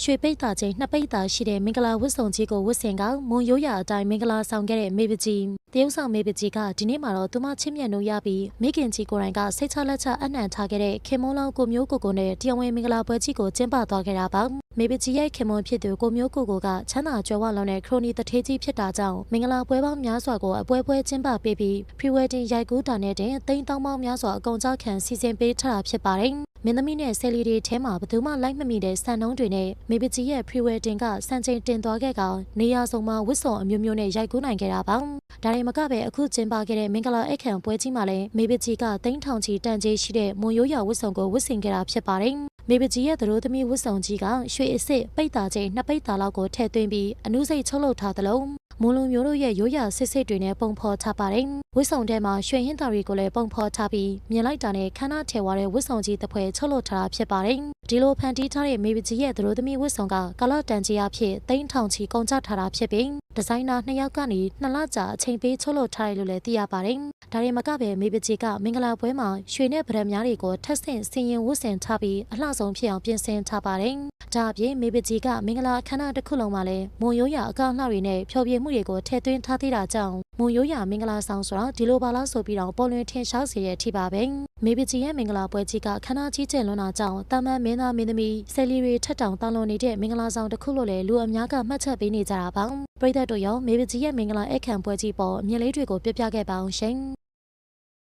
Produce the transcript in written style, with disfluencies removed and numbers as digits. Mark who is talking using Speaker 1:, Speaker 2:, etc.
Speaker 1: ရွှေပိတ်တာချင်းနှစ်ပိတ်တာရှိတဲ့မင်္ဂလာဝတ်စုံကြီးကိုဝတ်ဆင်ကမွန်ရိုးရာအတိုင်းမင်္ဂလာဆောင်ခဲ့တဲ့မေပကြီးတရုတ်ဆောင်မေပကြီးကဒီနေ့မှာတော့သူမချင်းမြတ်လို့ရပြီးမိခင်ကြီးကိုယ်တိုင်ကစိတ်ချလက်ချအနှံထားခဲ့တဲ့ခင်မုန်းလောင်းကိုမျိုးကိုကိုနဲ့တရားဝင်မင်္ဂလာပွဲကြီးကိုကျင်းပသွားခဲ့တာပါမေပကြီးရဲ့ခင်မွန်းဖြစ်သူကိုမျိုးကိုကိုကချမ်းသာကြွယ်ဝလွန်တဲ့ခရိုနီတထေးကြီးဖြစ်တာကြောင့်မင်္ဂလာပွဲပေါင်းများစွာကိုအပွဲကျင်းပပေးပြီး pre-wedding ရိုက်ကူးတာနဲ့တင်သိန်းတောင်းပေါင်းများစွာအကုန်ကြခံစီစဉ်ပေးထားတာဖြစ်ပါတယ်မင်းသမီးနဲ့ဆယ်လီတွေထဲမှာဘယ်သူမှလိုက်မမိတဲ့စံနှုန်းတွေနဲ့မေပကြီးရဲ့ pre-wedding ကစံချိန်တင်သွားခဲ့ကောင်နေရာစုံမှာဝတ်စုံအမျိုးမျိုးနဲ့ရိုက်ကူးနိုင်ခဲ့တာပါဒါရင်မကပဲအခုကျင်းပခဲ့တဲ့မင်္ဂလာအခမ်းပွဲကြီးမှာလည်းမေပကြီးကသိန်းထောင်ချီတန်ကြေးရှိတဲ့မွန်ရိုးရာဝတ်စုံကိုဝတ်ဆင်ခဲ့တာဖြစ်ပါတယ်မေပကြီးရဲ့သတို့သမီးဝတ်စုံကြီးကရွှေအစ်စ်ပိတ်တာချင်းနှစ်ပိတ်တာလောက်ကိုထည့်သွင်းပြီးအနုစိတ်ချုပ်လုပ်ထားသလိုမွန်လူမျိုးတို့ရဲ့ရိုးရာစစ်စစ်တွေနဲ့ပုံဖော်ထားပါတယ်ဝတ်စုံထဲမှာရွှေဟင်းသားတွေကိုလည်းပုံဖော်ထားပြီးမြင်လိုက်တာနဲ့ခန္ဓာထဲဝါတဲ့ဝတ်စုံကြီးတစ်ဖွဲချုပ်လုပ်ထားတာဖြစ်ပါတယ်ဒီလိုဖန်တီးထားတဲ့မေပကြီးရဲ့သတို့သမီးဝတ်စုံကကာလတန်ကြီးအဖြစ်သိန်းထောင်ချီကုန်ကျထားတာဖြစ်ပြီးဒီဇိုင်နာ2ယောက်ကနေ2လကြာအချိန်ပေးချုပ်လုပ်ထားတယ်လို့လည်းသိရပါတယ်ဒါရင်မကပဲမေပကြီးကမင်္ဂလာပွဲမှာရွှေနဲ့ဗရက်များတွေကိုထပ်ဆင့်ဆင်ရင်ဝတ်ဆင်ထားပြီးအလှဆုံးဖြစ်အောင်ပြင်ဆင်ထားပါတယ်ဒါအပြင်မေပကြီးကမင်္ဂလာအခမ်းအနားတစ်ခုလုံးမှာလည်းမွန်ရိုးရာအကောင့်လှတွေနဲ့ဖျော်ဖြေမှုတွေကိုထည့်သွင်းထားသေးတာကြောင့်မွန်ရိုးရာမင်္ဂလာဆောင်ဆိုတာဒီလိုပါလားဆိုပြီးတော့ပေါ်လွင်ထင်ရှားစေတဲ့အထိပါပဲမေပကြီးရဲ့မင်္ဂလာပွဲကြီးကခမ်းနားကြီးကျယ်လွန်းတာကြောင့်တာမန်မင်းသားမင်းသမီးဆယ်လီတွေထက်တောင်တောင်းလွန်နေတဲ့မင်္ဂလာဆောင်တစ်ခုလို့လည်းလူအများကမှတ်ချက်ပေးနေကြတာပါပရိသတ်တို့ရောမေပကြီးရဲ့မင်္ဂလာအခမ်းပွဲကြီးပေါ်အမြင်လေးတွေကိုပြပြခဲ့ပါအောင်ရှင်